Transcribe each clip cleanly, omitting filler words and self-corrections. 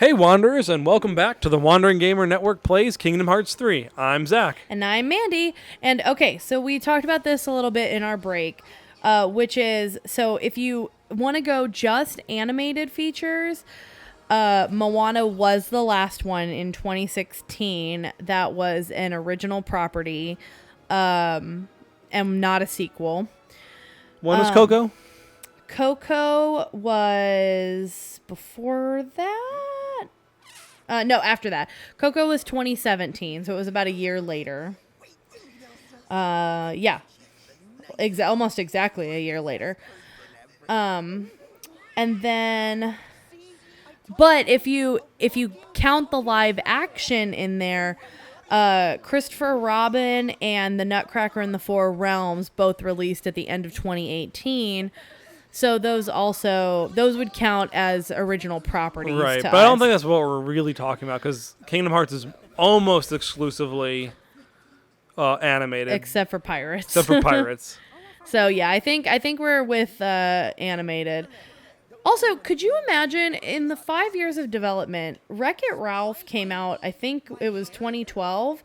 Hey Wanderers, and welcome back to the Wandering Gamer Network Plays Kingdom Hearts 3. I'm Zack. And I'm Mandy. And okay, so we talked about this a little bit in our break, which is, so if you want to go just animated features, Moana was the last one in 2016 that was an original property, and not a sequel. When was Coco? Coco was before that? No, after that. Coco was 2017, so it was about a year later. Yeah. Almost exactly a year later. And then... But if you count the live action in there, Christopher Robin and The Nutcracker in the Four Realms both released at the end of 2018. So those would count as original properties, right? To but I don't us. think that's what we're really talking about because Kingdom Hearts is almost exclusively animated, Except for Pirates. Except for Pirates. So yeah, I think we're with animated. Also, could you imagine in the 5 years of development, Wreck-It Ralph came out, I think it was 2012.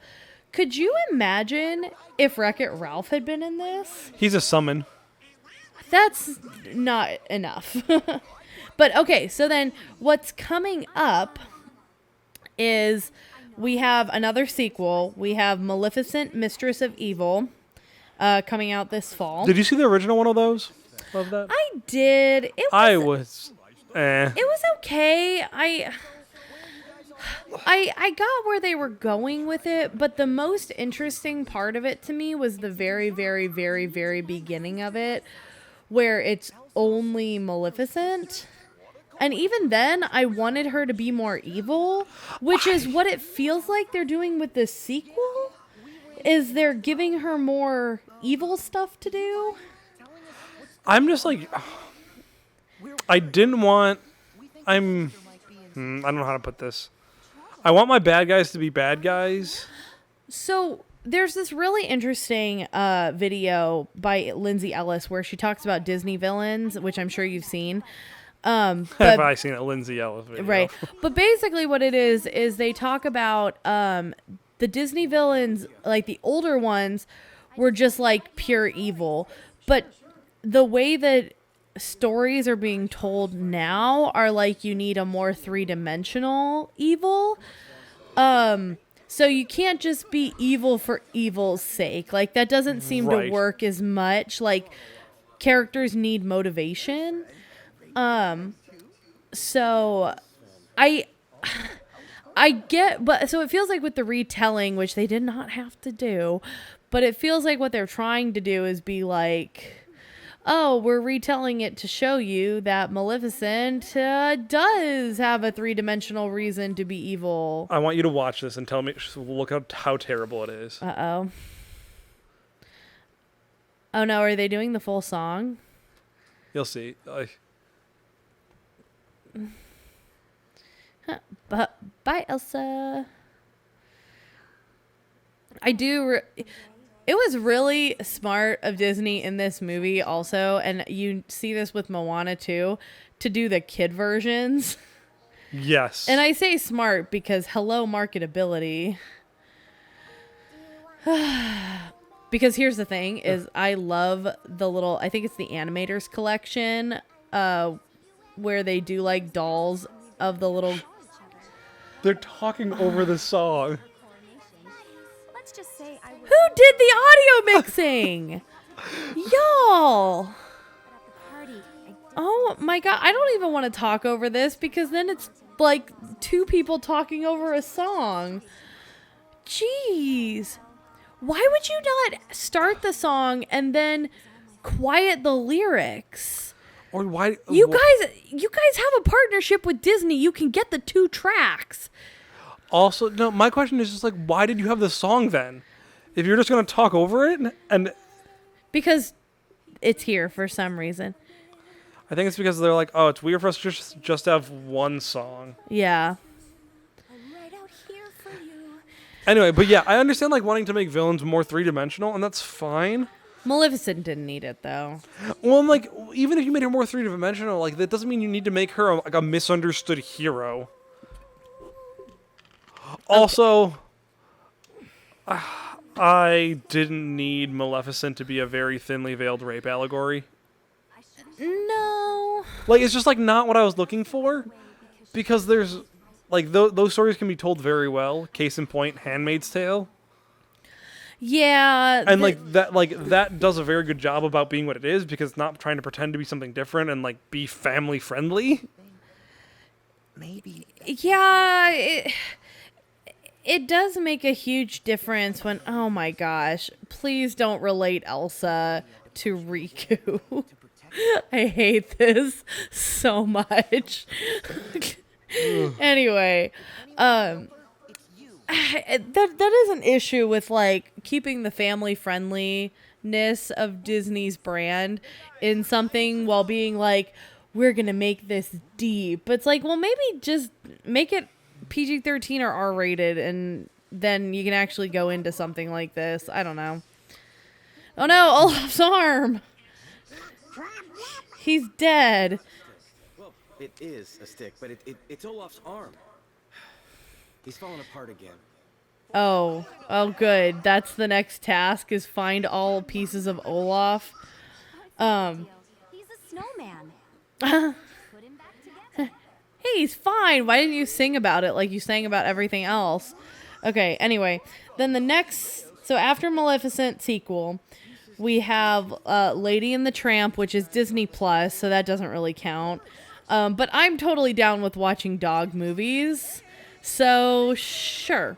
Could you imagine if Wreck-It Ralph had been in this? He's a summon. That's not enough. But okay, so then what's coming up is we have another sequel. We have Maleficent, Mistress of Evil, coming out this fall. Did you see the original one of those? Love that. I did. It was okay. I got where they were going with it, but the most interesting part of it to me was the very, very, very, very beginning of it, where it's only Maleficent. And even then, I wanted her to be more evil, which is what it feels like they're doing with this sequel, is they're giving her more evil stuff to do. I'm just like, I don't know how to put this. I want my bad guys to be bad guys. So there's this really interesting video by Lindsay Ellis where she talks about Disney villains, which I'm sure you've seen. Have I seen a Lindsay Ellis video? Right. But basically what it is they talk about the Disney villains, like the older ones, were just like pure evil. But the way that stories are being told now are like you need a more three-dimensional evil. So you can't just be evil for evil's sake. Like, that doesn't seem to work as much. Like, characters need motivation. So I get, but so it feels like with the retelling, which they did not have to do, but it feels like what they're trying to do is be like, oh, we're retelling it to show you that Maleficent does have a three-dimensional reason to be evil. I want you to watch this and tell me, look up how terrible it is. Uh-oh. Oh, no, are they doing the full song? You'll see. But bye, Elsa. It was really smart of Disney in this movie also, and you see this with Moana too, to do the kid versions. Yes. And I say smart because hello marketability. Because here's the thing is I love the little, I think it's the Animators Collection, where they do like dolls of the little... They're talking over the song. Who did the audio mixing? Y'all. Oh my god, I don't even want to talk over this because then it's like two people talking over a song. Jeez. Why would you not start the song and then quiet the lyrics? Or why You guys have a partnership with Disney. You can get the 2 tracks. Also, no, my question is just like, why did you have the song then? If you're just going to talk over it and... Because it's here for some reason. I think it's because they're like, oh, it's weird for us to just have one song. Yeah. Anyway, but yeah, I understand like wanting to make villains more three-dimensional, and that's fine. Maleficent didn't need it, though. Well, I'm like, even if you made her more three-dimensional, like, that doesn't mean you need to make her like a misunderstood hero. Also, I didn't need Maleficent to be a very thinly veiled rape allegory. No. Like, it's just like not what I was looking for, because there's like those stories can be told very well. Case in point, Handmaid's Tale. Yeah. And that does a very good job about being what it is, because it's not trying to pretend to be something different and like be family friendly. Maybe. Yeah, it does make a huge difference when, oh my gosh, please don't relate Elsa to Riku. I hate this so much. Anyway, that is an issue with like keeping the family friendliness of Disney's brand in something while being like, we're gonna make this deep. It's like, well, maybe just make it PG-13 or R-rated, and then you can actually go into something like this. I don't know. Oh no, Olaf's arm! He's dead. Well, it is a stick, but it's Olaf's arm. He's falling apart again. Oh good. That's the next task, is find all pieces of Olaf. He's a snowman. Put him back together. Hey, he's fine. Why didn't you sing about it like you sang about everything else? Okay, anyway. Then the next... So after Maleficent sequel, we have Lady and the Tramp, which is Disney Plus, so that doesn't really count. But I'm totally down with watching dog movies. So, sure.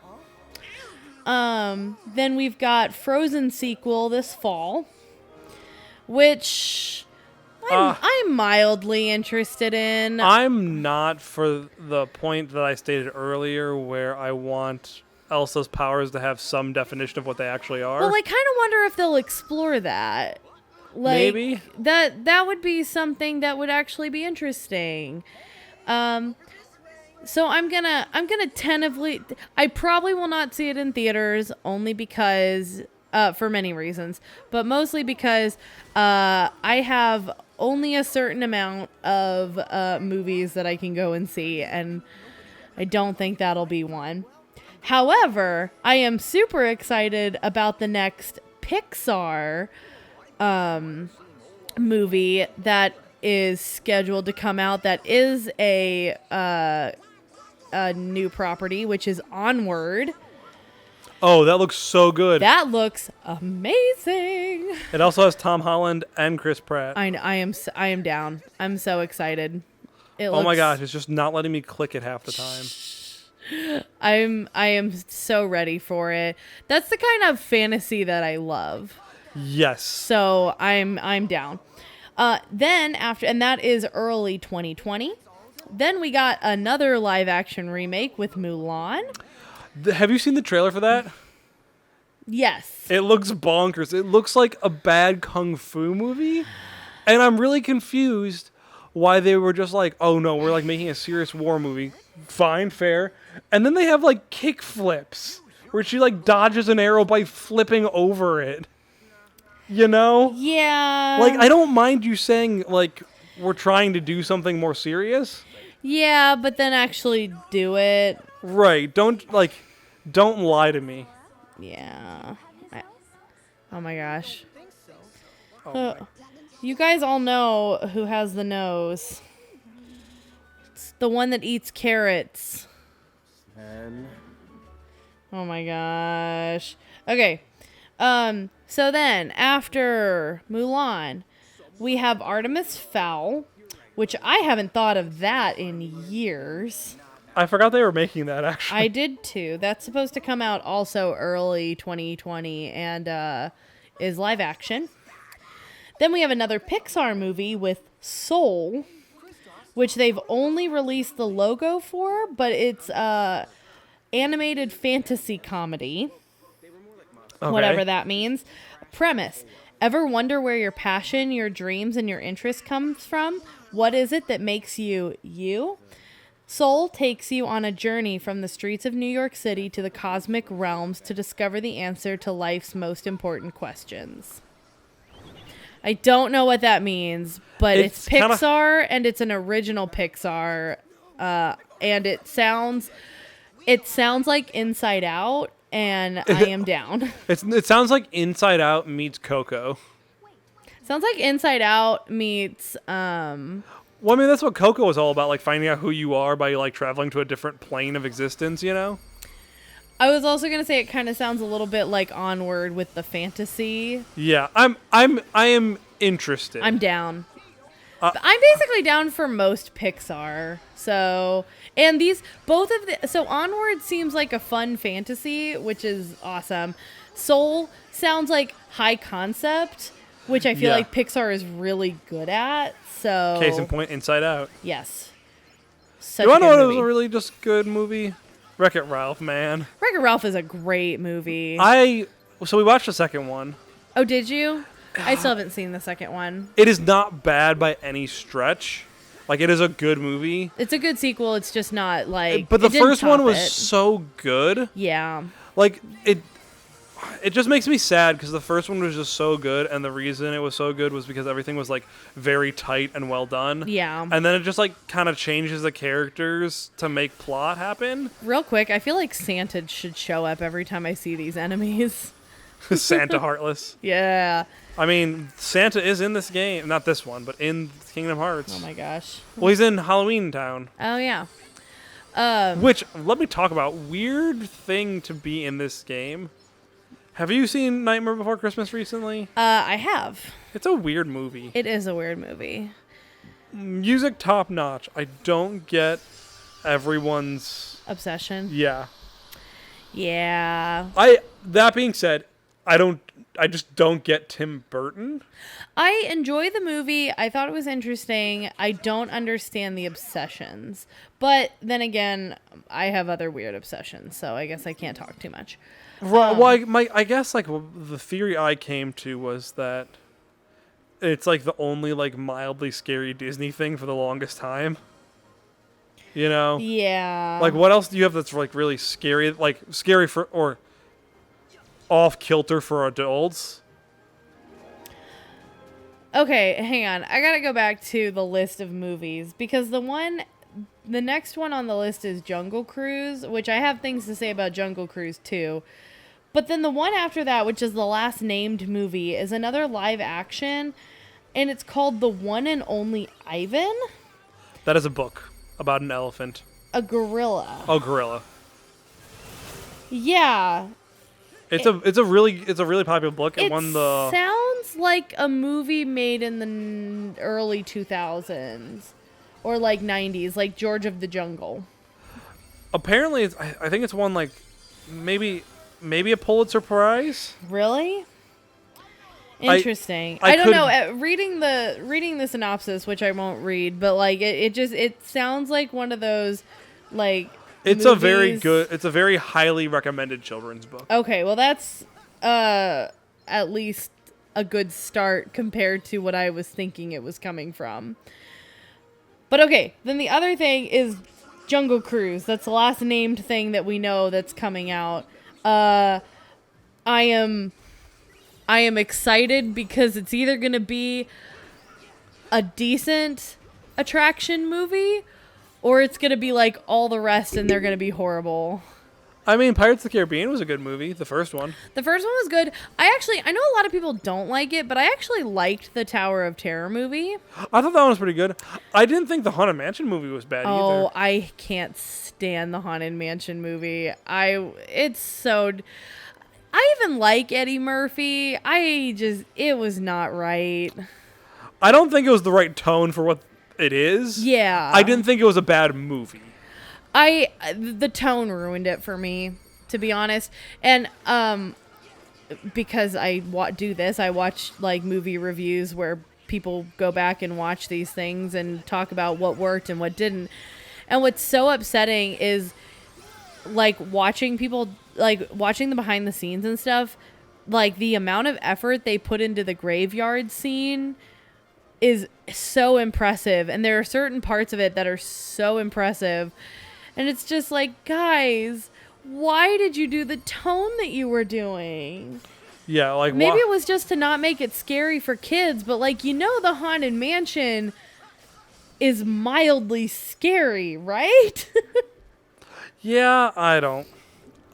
Then we've got Frozen sequel this fall, which... I'm mildly interested in. I'm not, for the point that I stated earlier, where I want Elsa's powers to have some definition of what they actually are. Well, I kind of wonder if they'll explore that. Like, Maybe. That would be something that would actually be interesting. So I'm gonna tentatively. I probably will not see it in theaters, only because for many reasons, but mostly because I have only a certain amount of movies that I can go and see, and I don't think that'll be one. However, I am super excited about the next Pixar movie that is scheduled to come out. That is a new property, which is Onward. Oh, that looks so good. That looks amazing. It also has Tom Holland and Chris Pratt. I am down. I'm so excited. Oh my gosh, it's just not letting me click it half the time. I am so ready for it. That's the kind of fantasy that I love. Yes. So I'm down. Then after, and that is early 2020. Then we got another live action remake with Mulan. Have you seen the trailer for that? Yes. It looks bonkers. It looks like a bad kung fu movie. And I'm really confused why they were just like, oh no, we're like making a serious war movie. Fine, fair. And then they have like kick flips where she like dodges an arrow by flipping over it. You know? Yeah. Like, I don't mind you saying like we're trying to do something more serious. Yeah, but then actually do it. Right. Don't lie to me. Yeah. Oh my gosh. Oh my. You guys all know who has the nose. It's the one that eats carrots. And Oh my gosh. Okay. So then, after Mulan, we have Artemis Fowl, which I haven't thought of that in years. I forgot they were making that, actually. I did too. That's supposed to come out also early 2020 and is live action. Then we have another Pixar movie with Soul, which they've only released the logo for, but it's animated fantasy comedy. Okay. Whatever that means. Premise. Ever wonder where your passion, your dreams, and your interest comes from? What is it that makes you you? Soul takes you on a journey from the streets of New York City to the cosmic realms to discover the answer to life's most important questions. I don't know what that means, but it's Pixar, and it's an original Pixar, and it sounds It sounds like Inside Out, and I am down. It sounds like Inside Out meets Coco. Sounds like Inside Out meets Well, I mean, that's what Coco was all about, like finding out who you are by like traveling to a different plane of existence, you know? I was also gonna say it kind of sounds a little bit like Onward with the fantasy. Yeah, I am interested. I'm down. I'm basically down for most Pixar. So, and so Onward seems like a fun fantasy, which is awesome. Soul sounds like high concept, which I feel Yeah. like Pixar is really good at. So, Case in point, Inside Out. yes. Such You a want to good know what was movie. a really just good movie? Wreck-It Ralph, man. Wreck-It Ralph is a great movie. So we watched the second one. Oh, did you? I still haven't seen the second one. It is not bad by any stretch. Like, it is a good movie. It's a good sequel. It's just not like. But the it didn't first one top was it. so good. Yeah. Like, it just makes me sad because the first one was just so good, and the reason it was so good was because everything was like very tight and well done. Yeah. And then it just like kind of changes the characters to make plot happen. Real quick, I feel like Santa should show up every time I see these enemies. Santa Heartless. Yeah. I mean, Santa is in this game, not this one, but in Kingdom Hearts. Oh my gosh. Well, he's in Halloween Town. Oh yeah. Which, let me talk about, weird thing to be in this game. Have you seen Nightmare Before Christmas recently? I have. It's a weird movie. It is a weird movie. Music top notch. I don't get everyone's... Obsession. Yeah. Yeah. That being said, I just don't get Tim Burton. I enjoy the movie. I thought it was interesting. I don't understand the obsessions. But then again, I have other weird obsessions, so I guess I can't talk too much. Right. Well, I guess like the theory I came to was that it's like the only like mildly scary Disney thing for the longest time. You know? Yeah. Like, what else do you have that's like really scary? Like scary for or off kilter for adults? Okay, hang on. I gotta go back to the list of movies because the next one on the list is Jungle Cruise, which I have things to say about Jungle Cruise too. But then the one after that, which is the last named movie, is another live action, and it's called The One and Only Ivan, That is a book about an elephant. a gorilla. Oh, gorilla. Yeah, It's a really popular book. It it won the sounds like a movie made in the early 2000s or like 90s, like George of the Jungle. apparently I think it's won like maybe a Pulitzer Prize. Really? I- Interesting. I I don't could- know. Reading the synopsis, which I won't read, but like it sounds like one of those like It's a very movies- good. It's a very highly recommended children's book. Okay, well that's at least a good start compared to what I was thinking it was coming from. But okay, then the other thing is Jungle Cruise. That's the last named thing that we know that's coming out. I am excited because it's either going to be a decent attraction movie or it's going to be like all the rest and they're going to be horrible. I mean, Pirates of the Caribbean was a good movie. The first one. The first one was good. I know a lot of people don't like it, but I actually liked the Tower of Terror movie. I thought that one was pretty good. I didn't think the Haunted Mansion movie was bad Oh, either. I can't stand the Haunted Mansion movie. I even like Eddie Murphy. It was not right. I don't think it was the right tone for what it is. Yeah. I didn't think it was a bad movie. The tone ruined it for me, to be honest. And because I do this, I watch like movie reviews where people go back and watch these things and talk about what worked and what didn't. And what's so upsetting is like watching people watching the behind the scenes and stuff, like the amount of effort they put into the graveyard scene is so impressive. And there are certain parts of it that are so impressive. And it's just like, guys, why did you do the tone that you were doing? Yeah, like Maybe it was just to not make it scary for kids, but like, the Haunted Mansion is mildly scary, right? Yeah, I don't.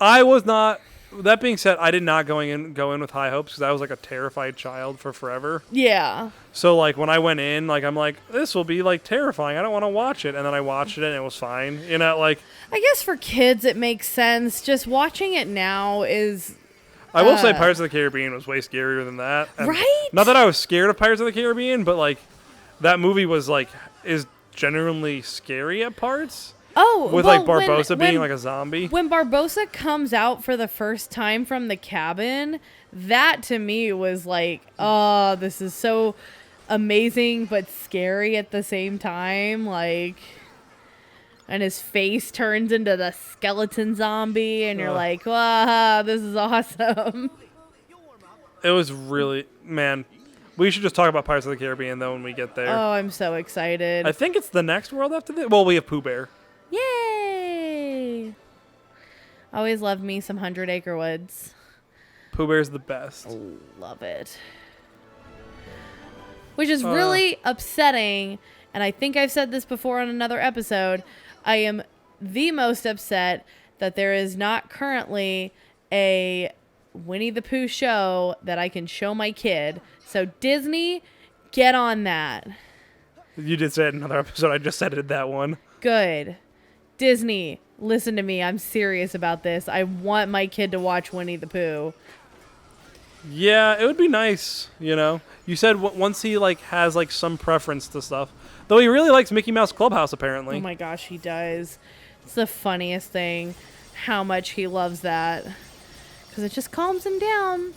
I was not. That being said, I did not go in with high hopes because I was like a terrified child for forever. Yeah. So like when I went in, like I'm like, this will be like terrifying. I don't want to watch it, and then I watched it and it was fine. You know, like I guess for kids it makes sense. Just watching it now is I will say Pirates of the Caribbean was way scarier than that. And right. Not that I was scared of Pirates of the Caribbean, but like that movie was like is genuinely scary at parts. Oh, With well, like Barbossa being when, like a zombie. When Barbossa comes out for the first time from the cabin, that to me was like, oh, this is so amazing but scary at the same time. Like, and his face turns into the skeleton zombie, and you're like, wow, this is awesome. It was really, man. We should just talk about Pirates of the Caribbean though when we get there. Oh, I'm so excited. I think it's the next world after this. Well, we have Pooh Bear. Yay! Always loved me some 100 Acre Woods. Pooh Bear's the best. Love it. Which is really upsetting, and I think I've said this before on another episode. I am the most upset that there is not currently a Winnie the Pooh show that I can show my kid. So Disney, get on that. You did say it in another episode. I just edited that one. Good. Disney, listen to me. I'm serious about this. I want my kid to watch Winnie the Pooh. Yeah, it would be nice, you know. You said once he like has like some preference to stuff. Though he really likes Mickey Mouse Clubhouse apparently. Oh my gosh, he does. It's the funniest thing how much he loves that. Because it just calms him down.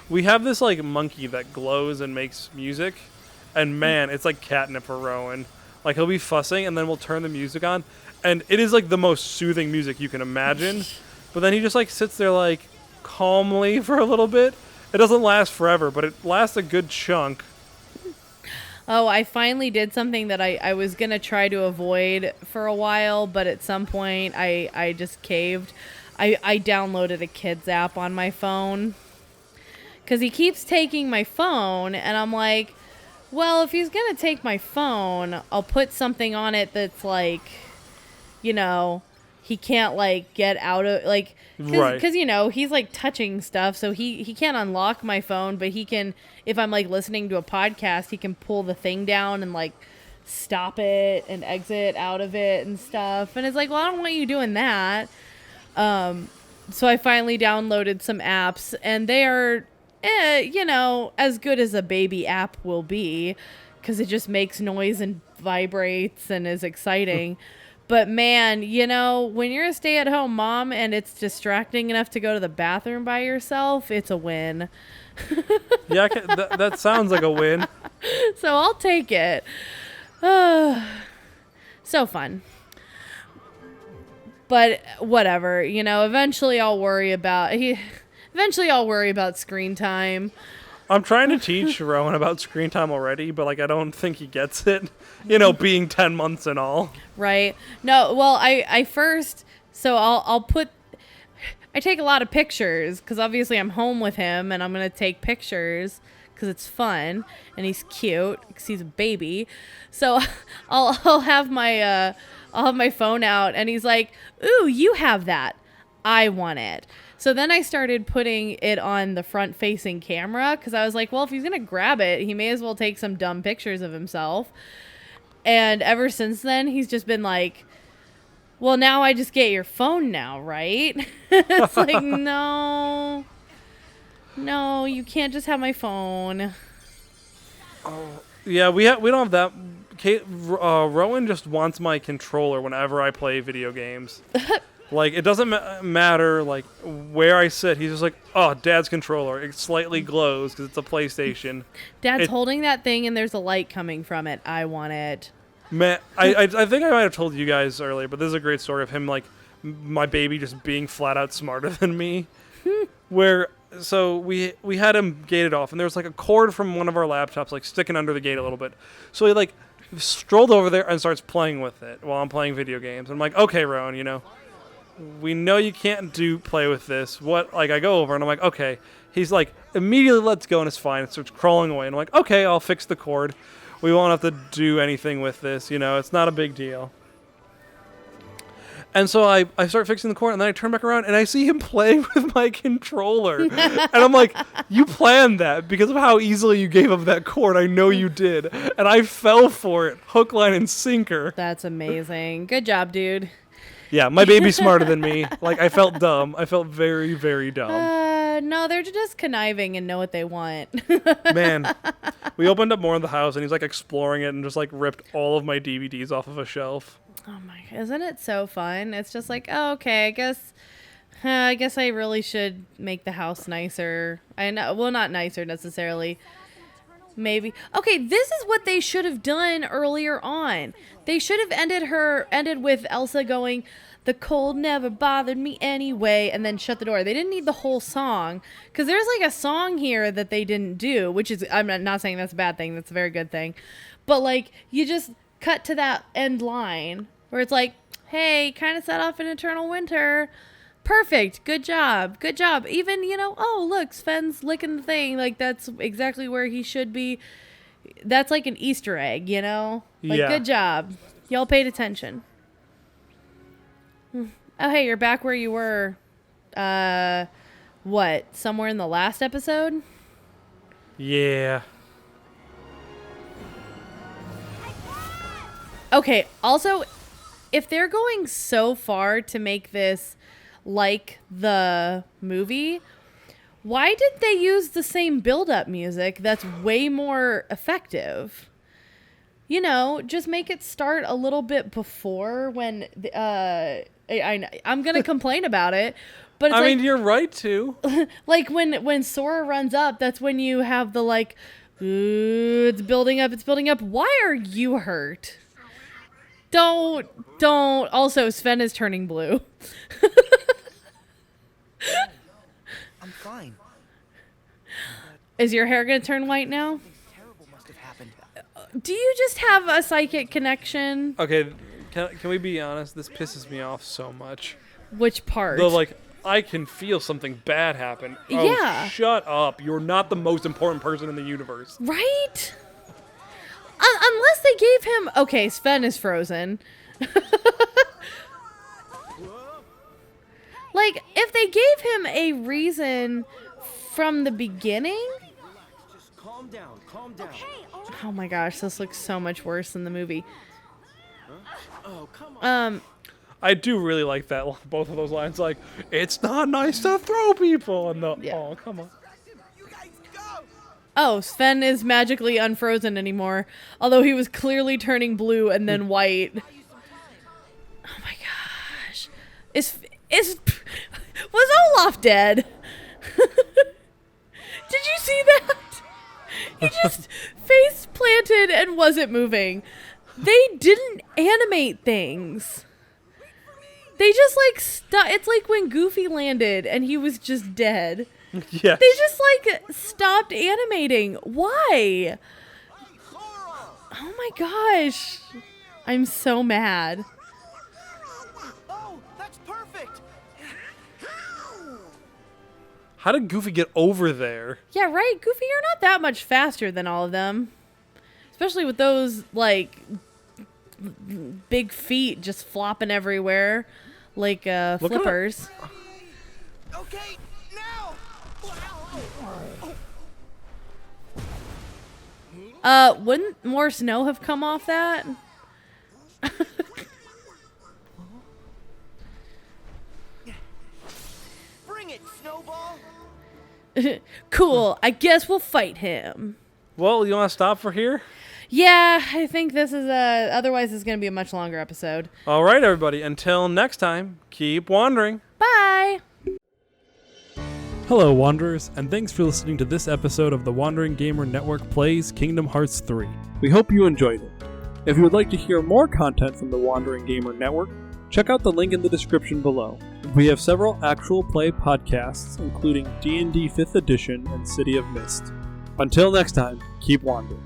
We have this like monkey that glows and makes music. And man, it's like catnip for Rowan. Like he'll be fussing and then we'll turn the music on. And it is like the most soothing music you can imagine. But then he just like sits there like calmly for a little bit. It doesn't last forever, but it lasts a good chunk. Oh, I finally did something that I was going to try to avoid for a while, but at some point I just caved. I downloaded a kids app on my phone. Because he keeps taking my phone, and I'm like, well, if he's going to take my phone, I'll put something on it that's like, you know, he can't like get out of like because you know he's like touching stuff, so he can't unlock my phone, but he can, if I'm like listening to a podcast, he can pull the thing down and like stop it and exit out of it and stuff. And it's like, well, I don't want you doing that. So I finally downloaded some apps, and they are you know, as good as a baby app will be, because it just makes noise and vibrates and is exciting. But man, you know, when you're a stay-at-home mom and it's distracting enough to go to the bathroom by yourself, it's a win. Yeah, that sounds like a win. So I'll take it. So fun. But whatever, you know, eventually I'll worry about screen time. I'm trying to teach Rowan about screen time already, but like I don't think he gets it. You know, being 10 months and all. Right. No, well, I first, so I take a lot of pictures because obviously I'm home with him and I'm going to take pictures because it's fun and he's cute because he's a baby. So I'll have my phone out and he's like, ooh, you have that. I want it. So then I started putting it on the front facing camera because I was like, well, if he's going to grab it, he may as well take some dumb pictures of himself. And ever since then, he's just been like, well, now I just get your phone now, right? It's like, no, you can't just have my phone. Yeah, we don't have that. Rowan just wants my controller whenever I play video games. Like, it doesn't matter, like, where I sit. He's just like, oh, Dad's controller. It slightly glows because it's a PlayStation. Dad's holding that thing and there's a light coming from it. I want it. Man, I think I might have told you guys earlier, but this is a great story of him, like, my baby just being flat out smarter than me. So we had him gated off, and there was, like, a cord from one of our laptops, like, sticking under the gate a little bit. So he, like, strolled over there and starts playing with it while I'm playing video games. I'm like, okay, Rowan, you know. We know you can't play with this. What? Like, I go over and I'm like, okay. He's like, immediately lets go and it's fine. It starts crawling away. And I'm like, okay, I'll fix the cord. We won't have to do anything with this. You know, it's not a big deal. And so I start fixing the cord, and then I turn back around, and I see him playing with my controller. And I'm like, you planned that because of how easily you gave up that cord. I know you did. And I fell for it, hook, line, and sinker. That's amazing. Good job, dude. Yeah, my baby's smarter than me. Like, I felt dumb. I felt very, very dumb. No, they're just conniving and know what they want. Man, we opened up more of the house, and he's, like, exploring it and just, like, ripped all of my DVDs off of a shelf. Oh my, isn't it so fun? It's just like, oh, okay, I guess I really should make the house nicer. I know, well, not nicer necessarily. Maybe. Okay, this is what they should have done earlier on. They should have ended with Elsa going, "The cold never bothered me anyway," and then shut the door. They didn't need the whole song, because there's like a song here that they didn't do, which is, I'm not saying that's a bad thing, that's a very good thing. But like, you just cut to that end line where it's like, hey, kind of set off an eternal winter. Perfect. Good job. Good job. Even, oh, look, Sven's licking the thing. Like, that's exactly where he should be. That's like an Easter egg, Like, Yeah. Good job. Y'all paid attention. Oh, hey, you're back where you were, somewhere in the last episode? Yeah. Okay, also, if they're going so far to make this like the movie, why did they use the same build-up music that's way more effective? Just make it start a little bit before when I'm going to complain about it, but it's I mean, you're right to. like when Sora runs up, that's when you have the like, ooh, it's building up. Why are you hurt? Don't. Also, Sven is turning blue. I'm fine. Is your hair going to turn white now? Something terrible must have happened. Do you just have a psychic connection? Okay, can we be honest? This pisses me off so much. Which part? I can feel something bad happen. Oh, Yeah. Shut up. You're not the most important person in the universe. Right? Unless they gave him... Okay, Sven is frozen. Like, if they gave him a reason from the beginning... Just calm down. Calm down. Oh my gosh, this looks so much worse than the movie. Oh, come on. I do really like that. Both of those lines, like, it's not nice to throw people. And Yeah. oh, come on. You guys go. Oh, Sven is magically unfrozen anymore. Although he was clearly turning blue and then white. Oh my gosh. Was Olaf dead? Did you see that? He just face planted and wasn't moving. They didn't animate things. They just like it's like when Goofy landed and he was just dead. Yes. They just like stopped animating. Why? Oh my gosh. I'm so mad. Oh, that's perfect. How did Goofy get over there? Yeah, right? Goofy, you're not that much faster than all of them. Especially with those, like, big feet just flopping everywhere. Like, flippers. Okay, now. Wouldn't more snow have come off that? Bring it, Snowball. Cool. I guess we'll fight him. Well, you want to stop for here? Yeah, I think this is otherwise it's going to be a much longer episode. All right, everybody. Until next time, keep wandering. Bye! Hello, Wanderers, and thanks for listening to this episode of the Wandering Gamer Network Plays Kingdom Hearts 3. We hope you enjoyed it. If you would like to hear more content from the Wandering Gamer Network, check out the link in the description below. We have several actual play podcasts, including D&D 5th Edition and City of Mist. Until next time, keep wandering.